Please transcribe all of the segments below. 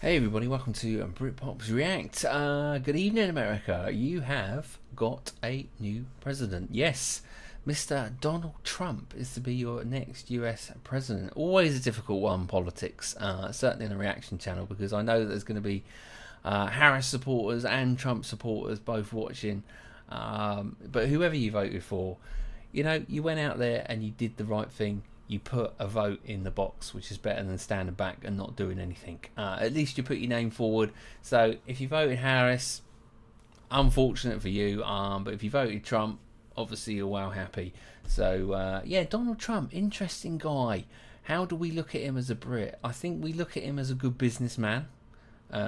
Hey everybody, welcome to Brits React. Good evening, America. You have got a new president. Yes, Mr. Donald Trump is to be your next US president. Always a difficult one, politics, certainly in the reaction channel, because I know that there's going to be Harris supporters and Trump supporters both watching. But whoever you voted for, you know, you went out there and you did the right thing. You put a vote in the box, which is better than standing back and not doing anything. At least you put your name forward. So if you voted Harris, unfortunate for you. But if you voted Trump, obviously you're well happy. So yeah, Donald Trump, interesting guy. How do we look at him as a Brit? I think we look at him as a good businessman,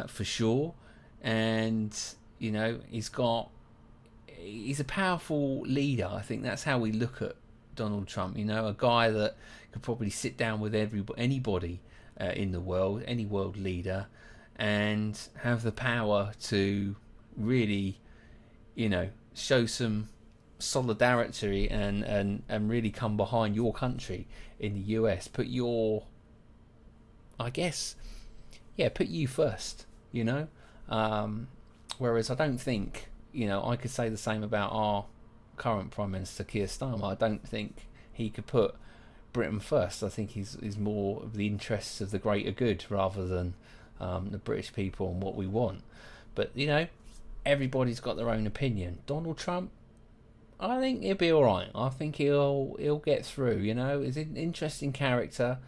for sure. And you know, he's a powerful leader. I think that's how we look at Donald Trump, you know, a guy that could probably sit down with anybody in the world, any world leader, and have the power to really, you know, show some solidarity and really come behind your country in the US. Put your, I guess, yeah, put you first, you know. Whereas I don't think, you know, I could say the same about our current Prime Minister Keir Starmer. I don't think he could put Britain first. I think he's more of the interests of the greater good rather than the British people and what we want. But you know, everybody's got their own opinion. Donald Trump, I think he'll be all right. I think he'll get through. You know, he's an interesting character.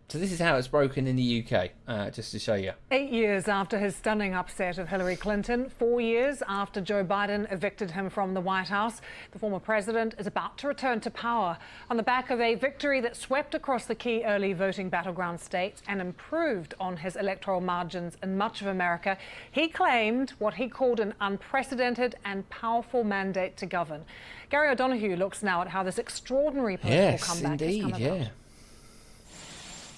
So this is how it's broken in the UK, just to show you. 8 years after his stunning upset of Hillary Clinton, 4 years after Joe Biden evicted him from the White House, the former president is about to return to power on the back of a victory that swept across the key early voting battleground states and improved on his electoral margins in much of America. He claimed what he called an unprecedented and powerful mandate to govern. Gary O'Donoghue looks now at how this extraordinary political comeback has come about. Yeah.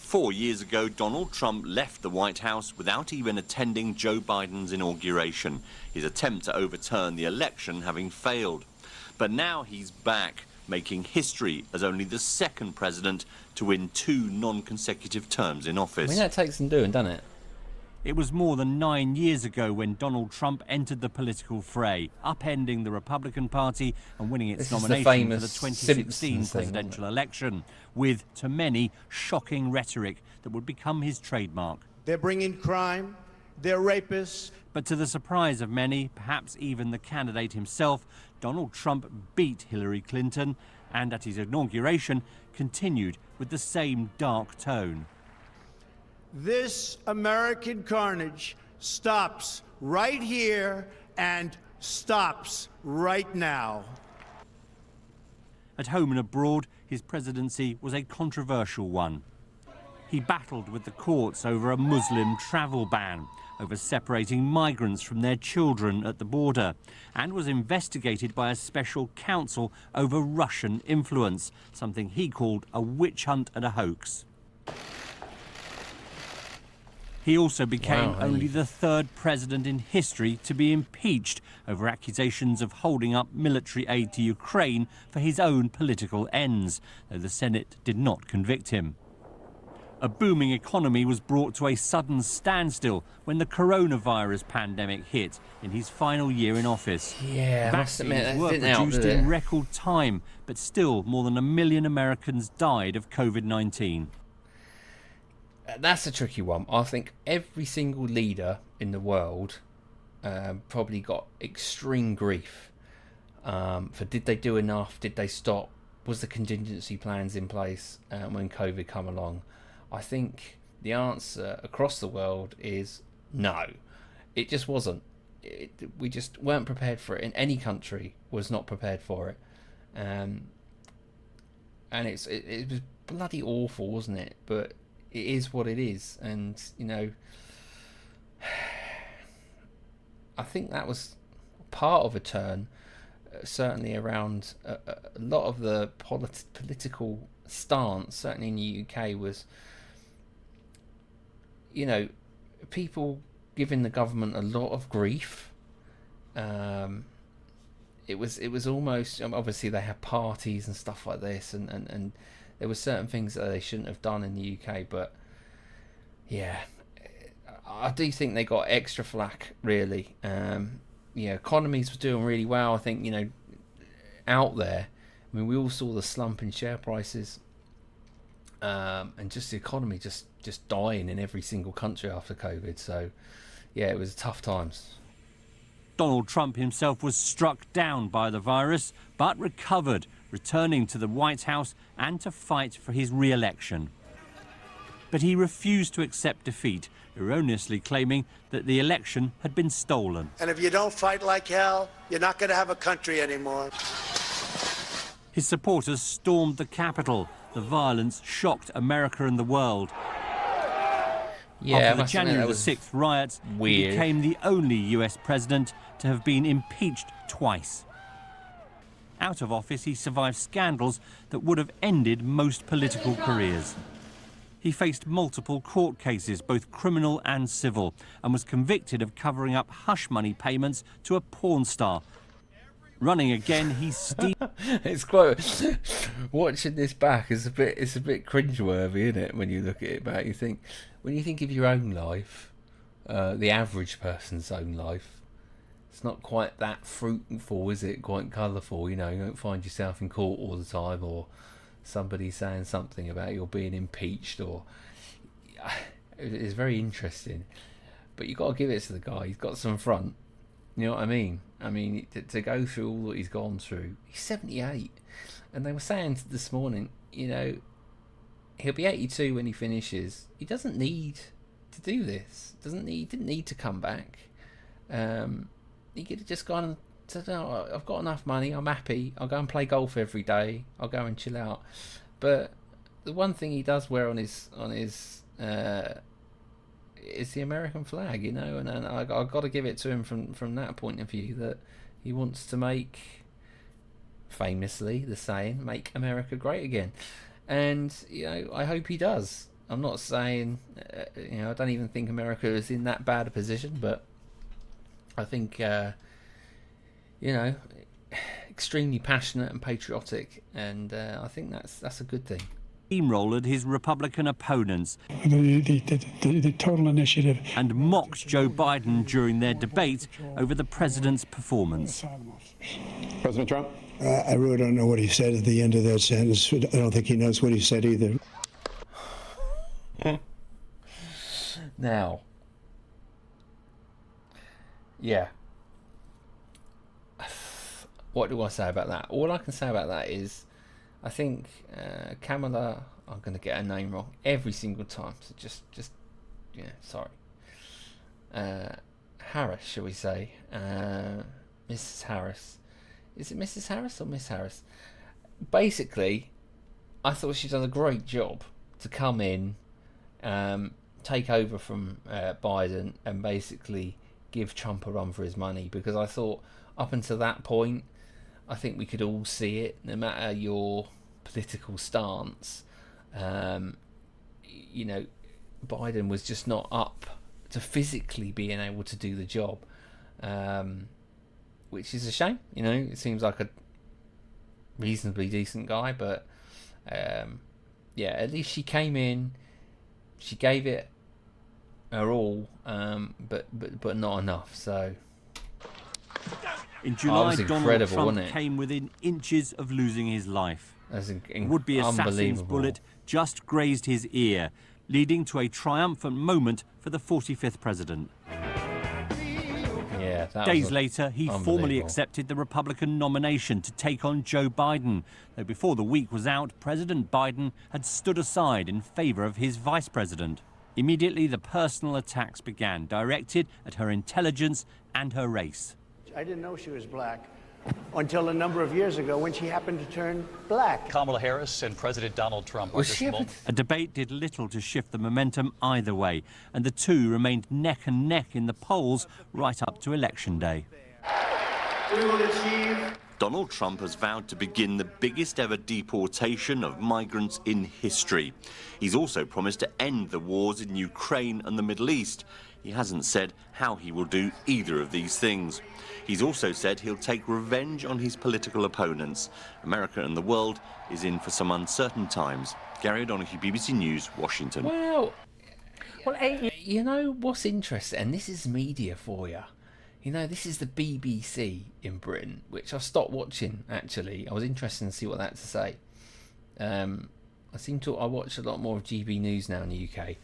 4 years ago, Donald Trump left the White House without even attending Joe Biden's inauguration, his attempt to overturn the election having failed. But now he's back, making history as only the second president to win 2 non-consecutive terms in office. I mean, that takes some doing, doesn't it? It was more than 9 years ago when Donald Trump entered the political fray, upending the Republican Party and winning its nomination for the 2016 presidential election, with, to many, shocking rhetoric that would become his trademark. They're bringing crime, they're rapists. But to the surprise of many, perhaps even the candidate himself, Donald Trump beat Hillary Clinton and at his inauguration continued with the same dark tone. This American carnage stops right here and stops right now. At home and abroad, his presidency was a controversial one. He battled with the courts over a Muslim travel ban, over separating migrants from their children at the border, and was investigated by a special counsel over Russian influence, something he called a witch hunt and a hoax. He also became only the third president in history to be impeached over accusations of holding up military aid to Ukraine for his own political ends, though the Senate did not convict him. A booming economy was brought to a sudden standstill when the coronavirus pandemic hit in his final year in office. Yeah, vaccines were produced in record time, but still more than 1 million Americans died of COVID-19. That's a tricky one. I think every single leader in the world probably got extreme grief for did they do enough? Did they stop? Was the contingency plans in place when COVID come along? I think the answer across the world is no. It just wasn't. We just weren't prepared for it. In any country was not prepared for it. And it was bloody awful, wasn't it? But it is what it is, and you know, I think that was part of a turn, certainly around a lot of the political stance, certainly in the UK, was, you know, people giving the government a lot of grief. It was almost, obviously they had parties and stuff like this, and there were certain things that they shouldn't have done in the UK, but yeah, I do think they got extra flack, really. Yeah, economies were doing really well. I think, you know, out there, I mean, we all saw the slump in share prices, and just the economy just dying in every single country after COVID. So, yeah, it was tough times. Donald Trump himself was struck down by the virus, but recovered, returning to the White House and to fight for his re-election. But he refused to accept defeat, erroneously claiming that the election had been stolen. And if you don't fight like hell, you're not going to have a country anymore. His supporters stormed the Capitol. The violence shocked America and the world. Yeah, after the January the 6th riots, he became the only US president to have been impeached twice. Out of office, he survived scandals that would have ended most political careers. He faced multiple court cases, both criminal and civil, and was convicted of covering up hush money payments to a porn star. Running again, he It's quite watching this back is it's a bit cringeworthy, isn't it? When you look at it back, when you think of your own life, the average person's own life, it's not quite that fruitful, is it? Quite colourful, you know. You don't find yourself in court all the time, or somebody saying something about you're being impeached, or it's very interesting. But you've got to give it to the guy. He's got some front. You know what I mean? I mean, to go through all that he's gone through. He's 78. And they were saying this morning, you know, he'll be 82 when he finishes. He doesn't need to do this. He didn't need to come back. He could have just gone and said, "No, I've got enough money. I'm happy. I'll go and play golf every day. I'll go and chill out." But the one thing he does wear on his is the American flag, you know, and I've got to give it to him from that point of view, that he wants to make, famously, the saying, make America great again. And, you know, I hope he does. I'm not saying, you know, I don't even think America is in that bad a position, but I think, you know, extremely passionate and patriotic, and I think that's a good thing. Steamrolled his Republican opponents the total initiative and mocked Joe Biden during their debate over the president's performance. President Trump? I really don't know what he said at the end of that sentence. I don't think he knows what he said either. Now, yeah. What do I say about that? All I can say about that is, I think Kamala, I'm going to get her name wrong every single time, so just yeah, sorry. Harris, shall we say? Mrs. Harris. Is it Mrs. Harris or Miss Harris? Basically, I thought she'd done a great job to come in, take over from Biden, and basically give Trump a run for his money, because I thought up until that point, I think we could all see it, no matter your political stance. You know, Biden was just not up to physically being able to do the job, which is a shame. You know, it seems like a reasonably decent guy, but yeah, at least she came in, she gave it her all, but not enough. So. In July, Donald Trump came within inches of losing his life. Would-be assassin's bullet just grazed his ear, leading to a triumphant moment for the 45th president. Yeah, Days later, he formally accepted the Republican nomination to take on Joe Biden, though before the week was out, President Biden had stood aside in favor of his vice president. Immediately, the personal attacks began, directed at her intelligence and her race. I didn't know she was black until a number of years ago when she happened to turn black. Kamala Harris and President Donald Trump are just A debate did little to shift the momentum either way, and the two remained neck and neck in the polls right up to Election Day. We will achieve. Donald Trump has vowed to begin the biggest ever deportation of migrants in history. He's also promised to end the wars in Ukraine and the Middle East. He hasn't said how he will do either of these things. He's also said he'll take revenge on his political opponents. America and the world is in for some uncertain times. Gary O'Donoghue, BBC News, Washington. Well, Well, you know what's interesting, and this is media for you. You know, this is the BBC in Britain, which I stopped watching, actually. I was interested to see what that had to say. I watch a lot more of GB News now in the UK.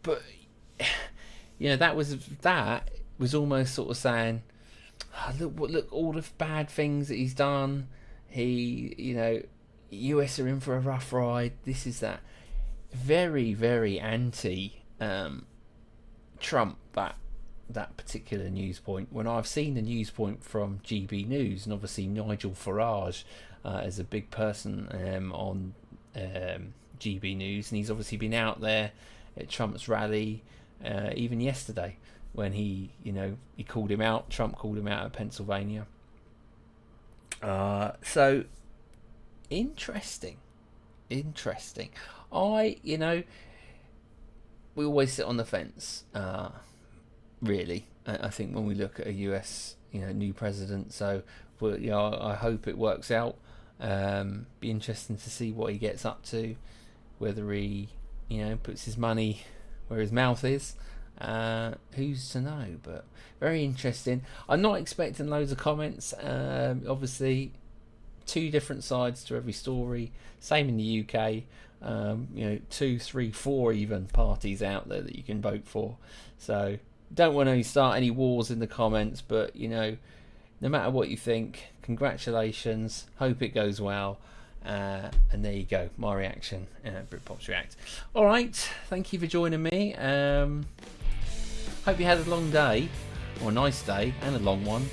But, you know, that was almost sort of saying, oh, look, all the bad things that he's done. US are in for a rough ride. This is that. Very, very anti Trump, that particular news point, when I've seen the news point from GB News, and obviously Nigel Farage is a big person on GB News, and he's obviously been out there at Trump's rally even yesterday when he called him out. Trump called him out of Pennsylvania. So interesting. We always sit on the fence. Really, I think when we look at a US, new president. So, I hope it works out. Be interesting to see what he gets up to, whether he, puts his money where his mouth is. Who's to know? But very interesting. I'm not expecting loads of comments. Obviously, two different sides to every story. Same in the UK. 2, 3, 4 even parties out there that you can vote for. So don't want to start any wars in the comments, but no matter what you think, congratulations, hope it goes well, and there you go, my reaction, Brits React. Alright, thank you for joining me. Hope you had a long day, or a nice day, and a long one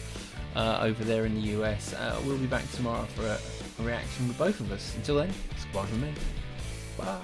over there in the US. We'll be back tomorrow for a reaction with both of us. Until then, it's goodbye from me. Bye.